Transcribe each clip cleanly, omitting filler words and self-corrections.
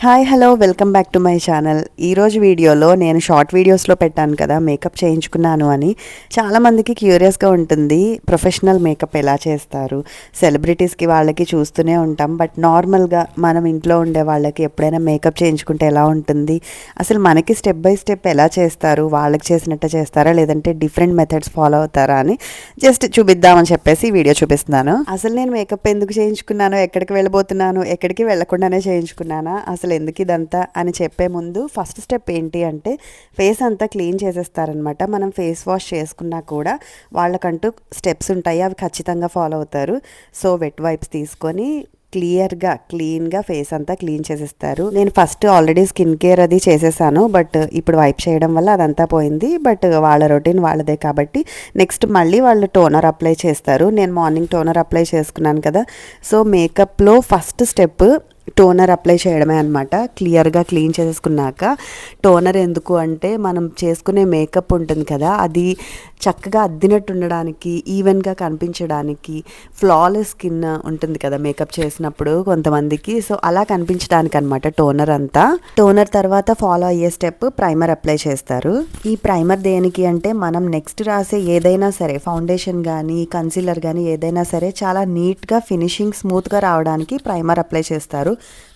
Hi hello welcome back to my channel. ఈరోజు వీడియోలో నేను షార్ట్ వీడియోస్లో పెట్టాను కదా మేకప్ చేయించుకున్నాను అని. చాలామందికి క్యూరియస్గా ఉంటుంది ప్రొఫెషనల్ మేకప్ ఎలా చేస్తారు, సెలబ్రిటీస్కి వాళ్ళకి చూస్తూనే ఉంటాం. బట్ నార్మల్గా మనం ఇంట్లో ఉండే వాళ్ళకి ఎప్పుడైనా మేకప్ చేయించుకుంటే ఎలా ఉంటుంది, అసలు మనకి స్టెప్ బై స్టెప్ ఎలా చేస్తారు, వాళ్ళకి చేసినట్టు చేస్తారా లేదంటే డిఫరెంట్ మెథడ్స్ ఫాలో అవుతారా అని జస్ట్ చూపిద్దామని చెప్పేసి ఈ వీడియో చూపిస్తున్నాను. అసలు నేను మేకప్ ఎందుకు చేయించుకున్నాను, ఎక్కడికి వెళ్ళబోతున్నాను, ఎక్కడికి వెళ్ళకుండానే చేయించుకున్నానా, అసలు ఎందుకు ఇదంతా అని చెప్పే ముందు ఫస్ట్ స్టెప్ ఏంటి అంటే ఫేస్ అంతా క్లీన్ చేసేస్తారనమాట. మనం ఫేస్ వాష్ చేసుకున్నా కూడా వాళ్ళకంటూ స్టెప్స్ ఉంటాయి, అవి ఖచ్చితంగా ఫాలో అవుతారు. సో వెట్ వైప్స్ తీసుకొని క్లీన్గా ఫేస్ అంతా క్లీన్ చేసేస్తారు. నేను ఫస్ట్ ఆల్రెడీ స్కిన్ కేర్ అది చేసేసాను, బట్ ఇప్పుడు వైప్ చేయడం వల్ల అదంతా పోయింది. బట్ వాళ్ళ రొటీన్ వాళ్ళదే కాబట్టి నెక్స్ట్ మళ్ళీ వాళ్ళు టోనర్ అప్లై చేస్తారు. నేను మార్నింగ్ టోనర్ అప్లై చేసుకున్నాను కదా. సో మేకప్లో ఫస్ట్ స్టెప్ టోనర్ అప్లై చేయడమే అనమాట. క్లియర్గా క్లీన్ చేసేసుకున్నాక టోనర్ ఎందుకు అంటే మనం చేసుకునే మేకప్ ఉంటుంది కదా, అది చక్కగా అద్దినట్టు ఉండడానికి, ఈవెన్గా కనిపించడానికి, ఫ్లాలెస్ స్కిన్ ఉంటుంది కదా మేకప్ చేసినప్పుడు కొంతమందికి, సో అలా కనిపించడానికి అనమాట టోనర్ అంతా. టోనర్ తర్వాత ఫాలో అయ్యే స్టెప్ ప్రైమర్ అప్లై చేస్తారు. ఈ ప్రైమర్ దేనికి అంటే మనం నెక్స్ట్ రాసే ఏదైనా సరే ఫౌండేషన్ కానీ కన్సీలర్ కానీ ఏదైనా సరే చాలా నీట్గా ఫినిషింగ్ స్మూత్గా రావడానికి ప్రైమర్ అప్లై చేస్తారు.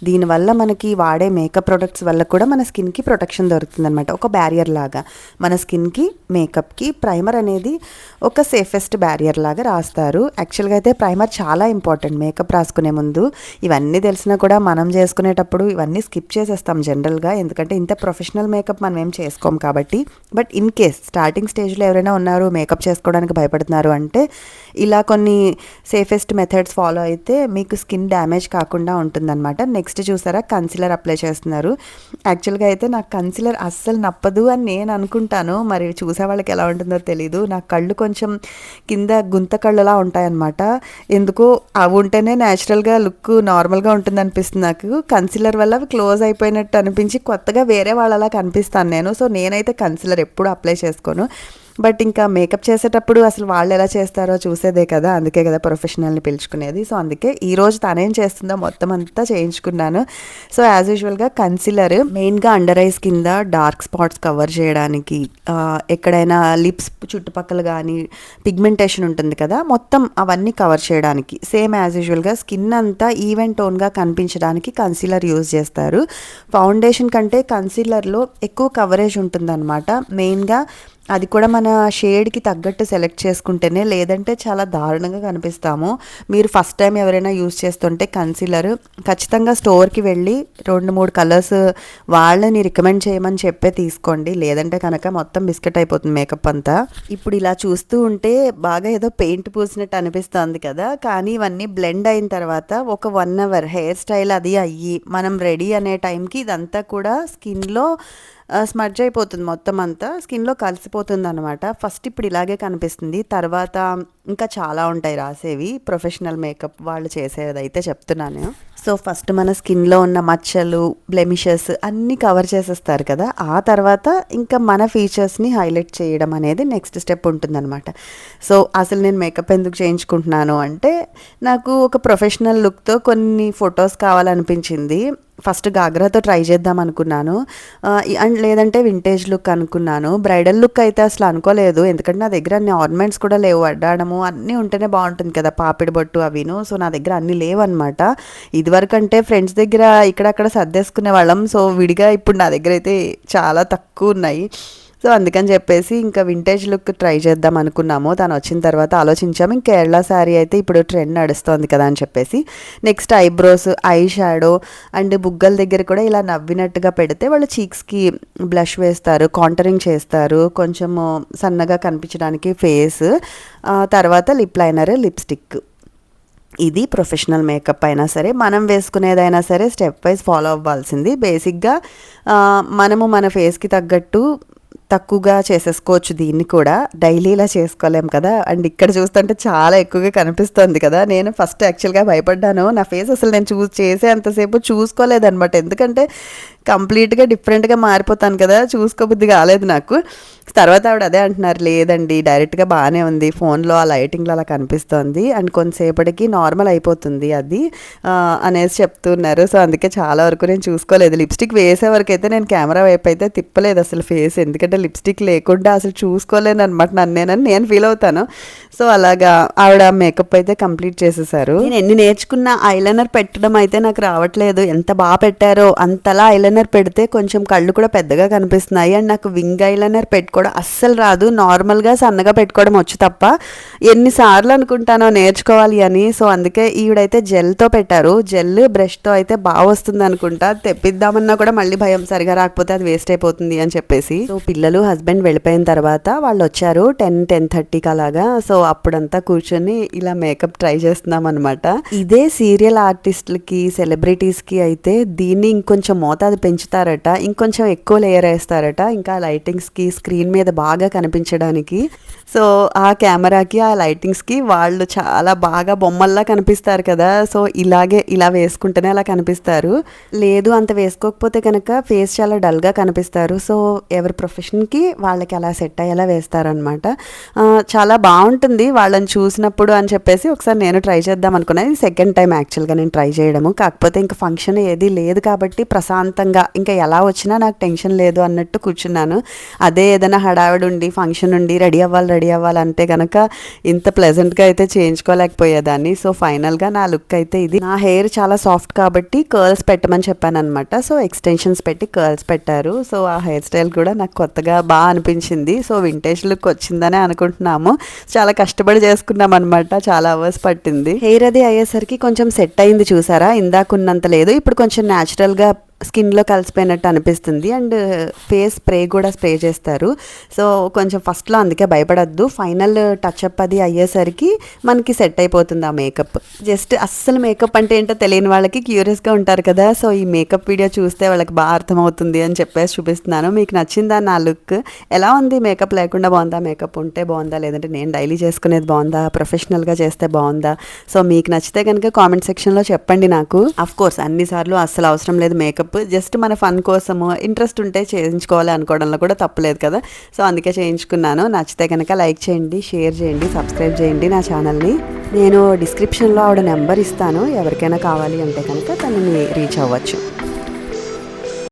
దీనివల్ల మనకి వాడే మేకప్ ప్రొడక్ట్స్ వల్ల కూడా మన స్కిన్కి ప్రొటెక్షన్ దొరుకుతుంది అనమాట. ఒక బ్యారియర్ లాగా మన స్కిన్కి మేకప్కి ప్రైమర్ అనేది ఒక సేఫెస్ట్ బ్యారియర్ లాగా రాస్తారు. యాక్చువల్గా అయితే ప్రైమర్ చాలా ఇంపార్టెంట్ మేకప్ రాసుకునే ముందు. ఇవన్నీ తెలిసినా కూడా మనం చేసుకునేటప్పుడు ఇవన్నీ స్కిప్ చేసేస్తాం జనరల్గా, ఎందుకంటే ఇంత ప్రొఫెషనల్ మేకప్ మనం ఏం చేసుకోం కాబట్టి. బట్ ఇన్ కేస్ స్టార్టింగ్ స్టేజ్లో ఎవరైనా ఉన్నారు మేకప్ చేసుకోవడానికి భయపడుతున్నారు అంటే ఇలా కొన్ని సేఫెస్ట్ మెథడ్స్ ఫాలో అయితే మీకు స్కిన్ డ్యామేజ్ కాకుండా ఉంటుందన్నమాట. నెక్స్ట్ చూసారా కన్సీలర్ అప్లై చేస్తున్నారు. యాక్చువల్గా అయితే నాకు కన్సీలర్ అస్సలు నప్పదు అని నేను అనుకుంటాను, మరి చూసే వాళ్ళకి ఎలా ఉంటుందో తెలీదు. నా కళ్ళు కొంచెం కింద గుంత కళ్ళులా ఉంటాయన్నమాట. ఎందుకో అవి ఉంటేనే న్యాచురల్గా లుక్ నార్మల్గా ఉంటుంది అనిపిస్తుంది నాకు. కన్సీలర్ వల్ల అవి క్లోజ్ అయిపోయినట్టు అనిపించి కొత్తగా వేరే వాళ్ళలా కనిపిస్తాను నేను. సో నేనైతే కన్సీలర్ ఎప్పుడు అప్లై చేసుకోను. బట్ ఇంకా మేకప్ చేసేటప్పుడు అసలు వాళ్ళు ఎలా చేస్తారో చూసేదే కదా, అందుకే కదా ప్రొఫెషనల్ని పిలుచుకునేది. సో అందుకే ఈరోజు తనేం చేస్తుందో మొత్తం అంతా చేయించుకున్నాను. సో యాజ్ యూజువల్గా కన్సీలర్ మెయిన్గా అండర్ ఐస్ కింద డార్క్ స్పాట్స్ కవర్ చేయడానికి, ఎక్కడైనా లిప్స్ చుట్టుపక్కల కానీ పిగ్మెంటేషన్ ఉంటుంది కదా మొత్తం అవన్నీ కవర్ చేయడానికి, సేమ్ యాజ్ యూజువల్గా స్కిన్ అంతా ఈవెన్ టోన్గా కనిపించడానికి కన్సీలర్ యూజ్ చేస్తారు. ఫౌండేషన్ కంటే కన్సీలర్లో ఎక్కువ కవరేజ్ ఉంటుందన్నమాట. మెయిన్గా అది కూడా మన షేడ్కి తగ్గట్టు సెలెక్ట్ చేసుకుంటేనే, లేదంటే చాలా దారుణంగా కనిపిస్తాము. మీరు ఫస్ట్ టైం ఎవరైనా యూజ్ చేస్తుంటే కన్సీలర్ ఖచ్చితంగా స్టోర్కి వెళ్ళి 2-3 కలర్స్ వాళ్ళని రికమెండ్ చేయమని చెప్పే తీసుకోండి, లేదంటే కనుక మొత్తం బిస్కెట్ అయిపోతుంది మేకప్ అంతా. ఇప్పుడు ఇలా చూస్తూ ఉంటే బాగా ఏదో పెయింట్ పూసినట్టు అనిపిస్తుంది కదా, కానీ ఇవన్నీ బ్లెండ్ అయిన తర్వాత ఒక 1 అవర్ హెయిర్ స్టైల్ అది అయ్యి మనం రెడీ అనే టైంకి ఇదంతా కూడా స్కిన్లో స్మడ్జ్ అయిపోతుంది, మొత్తం అంతా స్కిన్లో కలిసిపోతుంది అనమాట. ఫస్ట్ ఇప్పుడు ఇలాగే కనిపిస్తుంది, తర్వాత ఇంకా చాలా ఉంటాయి రాసేవి ప్రొఫెషనల్ మేకప్ వాళ్ళు చేసేదైతే చెప్తున్నాను. సో ఫస్ట్ మన స్కిన్లో ఉన్న మచ్చలు బ్లెమిషెస్ అన్నీ కవర్ చేసేస్తారు కదా, ఆ తర్వాత ఇంకా మన ఫీచర్స్ని హైలైట్ చేయడం అనేది నెక్స్ట్ స్టెప్ ఉంటుందన్నమాట. సో అసలు నేను మేకప్ ఎందుకు చేయించుకుంటున్నాను అంటే నాకు ఒక ప్రొఫెషనల్ లుక్తో కొన్ని ఫొటోస్ కావాలనిపించింది. ఫస్ట్ గాగ్రాతో ట్రై చేద్దాం అనుకున్నాను, అండ్ లేదంటే వింటేజ్ లుక్ అనుకున్నాను. బ్రైడల్ లుక్ అయితే అసలు అనుకోలేదు, ఎందుకంటే నా దగ్గర అన్ని ఆర్నమెంట్స్ కూడా లేవు, అడ్డాడము అన్నీ ఉంటేనే బాగుంటుంది కదా, పాపిడి బొట్టు అవిను. సో నా దగ్గర అన్నీ లేవన్నమాట. ఇదివరకంటే ఫ్రెండ్స్ దగ్గర ఇక్కడక్కడ సర్దేసుకునే వాళ్ళం, సో విడిగా ఇప్పుడు నా దగ్గర అయితే చాలా తక్కువ ఉన్నాయి. సో అందుకని చెప్పేసి ఇంకా వింటేజ్ లుక్ ట్రై చేద్దాం అనుకున్నాము. తను వచ్చిన తర్వాత ఆలోచించాము, ఇంకా కేరళ శారీ అయితే ఇప్పుడు ట్రెండ్ నడుస్తుంది కదా అని చెప్పేసి. Next eyebrows, eye shadow and బుగ్గల దగ్గర కూడా ఇలా నవ్వినట్టుగా పెడితే వాళ్ళు చీక్స్కి బ్లష్ వేస్తారు, కాంటరింగ్ చేస్తారు, కొంచెము సన్నగా కనిపించడానికి ఫేస్, తర్వాత లిప్ లైనర్, లిప్స్టిక్. ఇది ప్రొఫెషనల్ మేకప్ అయినా సరే మనం వేసుకునేదైనా సరే స్టెప్ వైజ్ ఫాలో అవ్వాల్సింది. బేసిక్గా మనము మన ఫేస్కి తగ్గట్టు తక్కువగా చేసేసుకోవచ్చు, దీన్ని కూడా డైలీ ఇలా చేసుకోలేం కదా. అండ్ ఇక్కడ చూస్తుంటే చాలా ఎక్కువగా కనిపిస్తుంది కదా. నేను ఫస్ట్ యాక్చువల్గా భయపడ్డాను, నా ఫేస్ అసలు నేను చేసే అంతసేపు చూసుకోలేదన్నమాట, ఎందుకంటే కంప్లీట్గా డిఫరెంట్గా మారిపోతాను కదా, చూసుకోబుద్ధి కాలేదు నాకు. తర్వాత ఆవిడ అదే అంటున్నారు, లేదండి డైరెక్ట్గా బాగానే ఉంది, ఫోన్లో ఆ లైటింగ్లో అలా కనిపిస్తోంది అండ్ కొంతసేపటికి నార్మల్ అయిపోతుంది అది అనేసి చెప్తున్నారు. సో అందుకే చాలా వరకు నేను చూసుకోలేదు. లిప్స్టిక్ వేసే వరకు అయితే నేను కెమెరా వైపు అయితే తిప్పలేదు అసలు ఫేస్, ఎందుకంటే లిప్స్టిక్ లేకుండా అసలు చూసుకోలేను అనమాట నన్నేనని నేను ఫీల్ అవుతాను. సో అలాగా ఆవిడ మేకప్ అయితే కంప్లీట్ చేసేసారు. నేను ఎన్ని నేర్చుకున్న ఐలైనర్ పెట్టడం అయితే నాకు రావట్లేదు. ఎంత బాగా పెట్టారో అంతలా ఐలైనర్ పెడితే కొంచెం కళ్ళు కూడా పెద్దగా కనిపిస్తున్నాయి అండ్ నాకు వింగ్ ఐలైనర్ పెట్టుకోవడం అస్సలు రాదు. నార్మల్గా సన్నగా పెట్టుకోవడం వచ్చు తప్ప ఎన్నిసార్లు అనుకుంటానో నేర్చుకోవాలి అని. సో అందుకే ఈవిడైతే జెల్తో పెట్టారు. జెల్ బ్రష్తో అయితే బాగా వస్తుంది అనుకుంటా, తెప్పిద్దామన్నా కూడా మళ్ళీ భయం సరిగా రాకపోతే అది వేస్ట్ అయిపోతుంది అని చెప్పేసి. సో పిల్లలు హస్బెండ్ వెళ్ళిపోయిన తర్వాత వాళ్ళు వచ్చారు 10-10:30కి అలాగా. సో అప్పుడంతా కూర్చొని ఇలా మేకప్ ట్రై చేస్తున్నాం అనమాట. ఇదే సీరియల్ ఆర్టిస్టులకి సెలబ్రిటీస్కి అయితే దీన్ని ఇంకొంచెం మోతాదు పెంచుతారట, ఇంకొంచెం ఎక్కువ లేయర్ వేస్తారట, ఇంకా లైటింగ్స్కి స్క్రీన్ మీద బాగా కనిపించడానికి. సో ఆ కెమెరాకి ఆ లైటింగ్స్కి వాళ్ళు చాలా బాగా బొమ్మల్లా కనిపిస్తారు కదా. సో ఇలా వేసుకుంటేనే అలా కనిపిస్తారు. లేదు అంత వేసుకోకపోతే కనుక ఫేస్ చాలా డల్గా కనిపిస్తారు. సో ఎవరి ప్రొఫెషన్కి వాళ్ళకి అలా సెట్ అయ్యేలా వేస్తారనమాట. చాలా బాగుంటుంది వాళ్ళని చూసినప్పుడు అని చెప్పేసి ఒకసారి నేను ట్రై చేద్దాం అనుకున్నాను. ఇది సెకండ్ టైం యాక్చువల్గా నేను ట్రై చేయడము. కాకపోతే ఇంకా ఫంక్షన్ ఏది లేదు కాబట్టి ప్రశాంతంగా ఇంకా ఎలా వచ్చినా నాకు టెన్షన్ లేదు అన్నట్టు కూర్చున్నాను. అదే ఏదైనా హడావిడి ఉండి ఫంక్షన్ ఉండి రెడీ అవ్వాలి అంటే కనుక ఇంత ప్లెజెంట్గా అయితే చేయించుకోలేకపోయేదాన్ని. సో ఫైనల్గా నా లుక్ అయితే ఇది. నా హెయిర్ చాలా సాఫ్ట్ కాబట్టి కర్ల్స్ పెట్టమని చెప్పాను అనమాట. సో ఎక్స్టెన్షన్స్ పెట్టి కర్ల్స్ పెట్టారు. సో ఆ హెయిర్ స్టైల్ కూడా నాకు కొత్తగా బాగా అనిపించింది. సో వింటేజ్ లుక్ వచ్చిందనే అనుకుంటున్నాము. చాలా కష్టపడి చేసుకున్నాం అనమాట, చాలా అవర్స్ పట్టింది. హెయిర్ అది అయ్యేసరికి కొంచెం సెట్ అయింది చూసారా, ఇందాకున్నంత లేదు, ఇప్పుడు కొంచెం న్యాచురల్గా స్కిన్లో కలిసిపోయినట్టు అనిపిస్తుంది. అండ్ ఫేస్ స్ప్రే కూడా స్ప్రే చేస్తారు. సో కొంచెం ఫస్ట్లో అందుకే భయపడద్దు, ఫైనల్ టచ్అప్ అది అయ్యేసరికి మనకి సెట్ అయిపోతుంది ఆ మేకప్. జస్ట్ అస్సలు మేకప్ అంటే ఏంటో తెలియని వాళ్ళకి క్యూరియస్గా ఉంటారు కదా. సో ఈ మేకప్ వీడియో చూస్తే వాళ్ళకి బాగా అర్థమవుతుంది అని చెప్పేసి చూపిస్తున్నాను. మీకు నచ్చిందా నా లుక్? ఎలా ఉంది? మేకప్ లేకుండా బాగుందా, మేకప్ ఉంటే బాగుందా, లేదంటే నేను డైలీ చేసుకునేది బాగుందా, ప్రొఫెషనల్గా చేస్తే బాగుందా? సో మీకు నచ్చితే కనుక కామెంట్ సెక్షన్లో చెప్పండి నాకు. అఫ్ కోర్స్ అన్నిసార్లు అస్సలు అవసరం లేదు మేకప్, జస్ట్ మన ఫన్ కోసము ఇంట్రెస్ట్ ఉంటే చేయించుకోవాలి అనుకోవడంలో కూడా తప్పలేదు కదా. సో అందుకే చేయించుకున్నాను. నచ్చితే కనుక లైక్ చేయండి, షేర్ చేయండి, సబ్స్క్రైబ్ చేయండి నా ఛానల్ని. నేను డిస్క్రిప్షన్లో ఆవిడ నెంబర్ ఇస్తాను, ఎవరికైనా కావాలి అంటే కనుక తనని రీచ్ అవ్వచ్చు.